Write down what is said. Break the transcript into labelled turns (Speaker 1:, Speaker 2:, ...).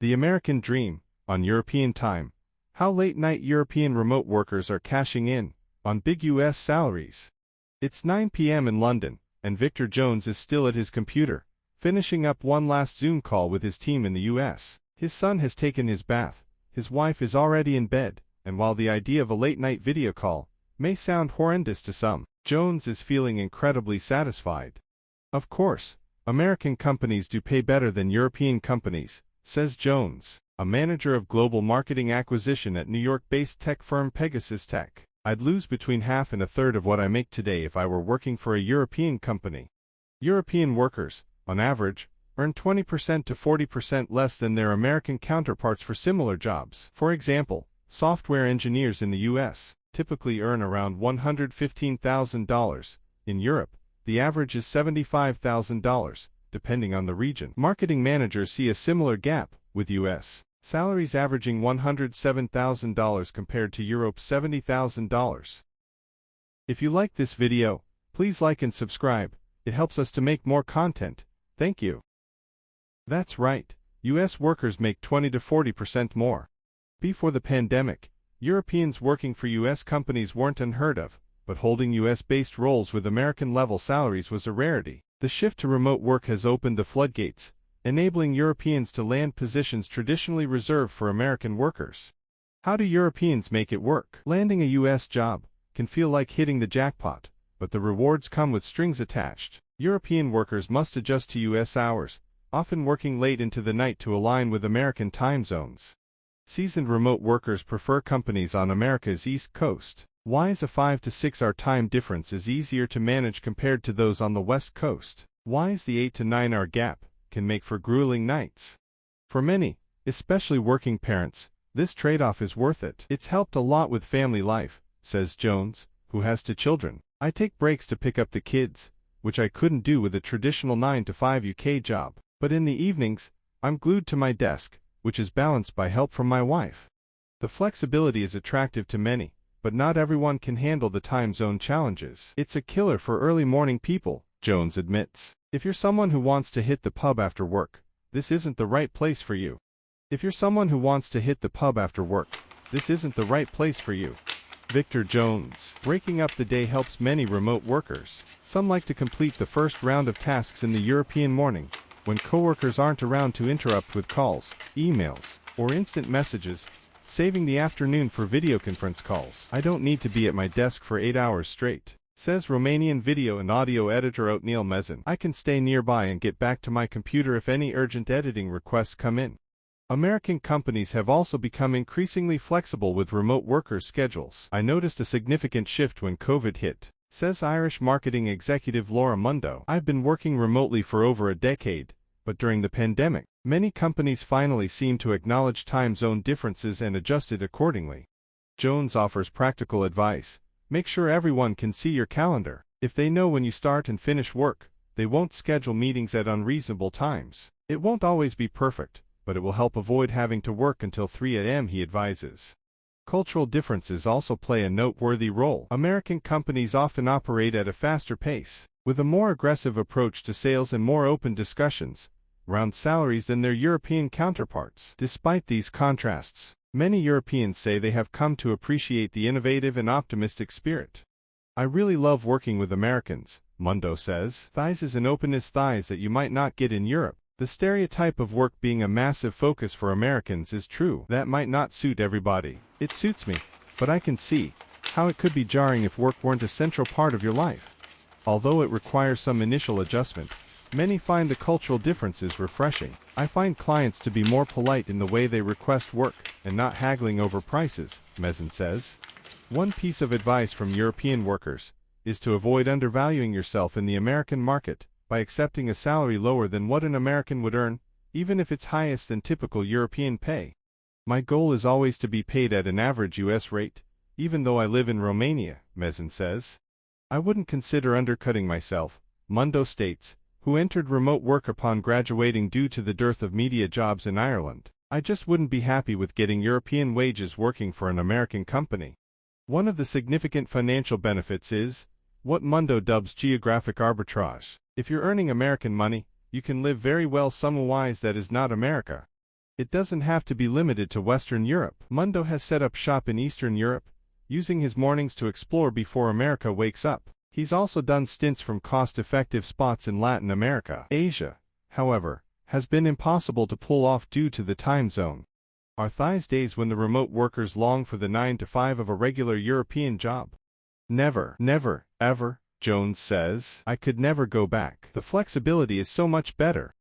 Speaker 1: The American Dream, on European time. How late-night European remote workers are cashing in on big U.S. salaries. It's 9 p.m. in London, and Victor Jones is still at his computer, finishing up one last Zoom call with his team in the U.S. His son has taken his bath, his wife is already in bed, and while the idea of a late-night video call may sound horrendous to some, Jones is feeling incredibly satisfied. Of course, American companies do pay better than European companies, says Jones, a manager of global marketing acquisition at New York-based tech firm Pegaus Tech. I'd lose between half and a third of what I make today if I were working for a European company. European workers, on average, earn 20% to 40% less than their American counterparts for similar jobs. For example, software engineers in the U.S. typically earn around $115,000. In Europe, the average is $75,000, depending on the region. Marketing managers see a similar gap, with U.S. salaries averaging $107,000 compared to Europe's $70,000. If you like this video, please like and subscribe. It helps us to make more content. Thank you. That's right, U.S. workers make 20 to 40% more. Before the pandemic, Europeans working for U.S. companies weren't unheard of, but holding U.S.-based roles with American-level salaries was a rarity. The shift to remote work has opened the floodgates, enabling Europeans to land positions traditionally reserved for American workers. How do Europeans make it work? Landing a U.S. job can feel like hitting the jackpot, but the rewards come with strings attached. European workers must adjust to U.S. hours, often working late into the night to align with American time zones. Seasoned remote workers prefer companies on America's East Coast. Why's a 5 to 6 hour time difference is easier to manage compared to those on the West Coast? Why's the 8 to 9 hour gap can make for grueling nights? For many, especially working parents, this trade-off is worth it. It's helped a lot with family life, says Jones, who has 2 children. I take breaks to pick up the kids, which I couldn't do with a traditional 9 to 5 UK job. But in the evenings, I'm glued to my desk, which is balanced by help from my wife. The flexibility is attractive to many, but not everyone can handle the time zone challenges. It's a killer for early morning people, Jones admits. If you're someone who wants to hit the pub after work, this isn't the right place for you. Victor Jones. Breaking up the day helps many remote workers. Some like to complete the first round of tasks in the European morning, when coworkers aren't around to interrupt with calls, emails, or instant messages, saving the afternoon for video conference calls. I don't need to be at my desk for 8 hours straight, says Romanian video and audio editor Otneil Mezin. I can stay nearby and get back to my computer if any urgent editing requests come in. American companies have also become increasingly flexible with remote workers' schedules. I noticed a significant shift when COVID hit, says Irish marketing executive Laura Mundo. I've been working remotely for over a decade, but during the pandemic, many companies finally seemed to acknowledge time zone differences and adjusted accordingly. Jones offers practical advice. Make sure everyone can see your calendar. If they know when you start and finish work, they won't schedule meetings at unreasonable times. It won't always be perfect, but it will help avoid having to work until 3 a.m., he advises. Cultural differences also play a noteworthy role. American companies often operate at a faster pace, with a more aggressive approach to sales and more open discussions around salaries than their European counterparts. Despite these contrasts, many Europeans say they have come to appreciate the innovative and optimistic spirit. I really love working with Americans, Mundo says. Thighs is an openness that you might not get in Europe. The stereotype of work being a massive focus for Americans is true. That might not suit everybody. It suits me, but I can see how it could be jarring if work weren't a central part of your life. Although it requires some initial adjustment, many find the cultural differences refreshing. I find clients to be more polite in the way they request work and not haggling over prices, Mezin says. One piece of advice from European workers is to avoid undervaluing yourself in the American market by accepting a salary lower than what an American would earn, even if it's highest than typical European pay. My goal is always to be paid at an average U.S. rate, even though I live in Romania, Mezin says. I wouldn't consider undercutting myself, Mundo states, who entered remote work upon graduating due to the dearth of media jobs in Ireland. I just wouldn't be happy with getting European wages working for an American company. One of the significant financial benefits is what Mundo dubs geographic arbitrage. If you're earning American money, you can live very well somewhere that is not America. It doesn't have to be limited to Western Europe. Mundo has set up shop in Eastern Europe, using his mornings to explore before America wakes up. He's also done stints from cost-effective spots in Latin America. Asia, however, has been impossible to pull off due to the time zone. Are these days when the remote workers long for the 9 to 5 of a regular European job? Never, never, ever, Jones says. I could never go back. The flexibility is so much better.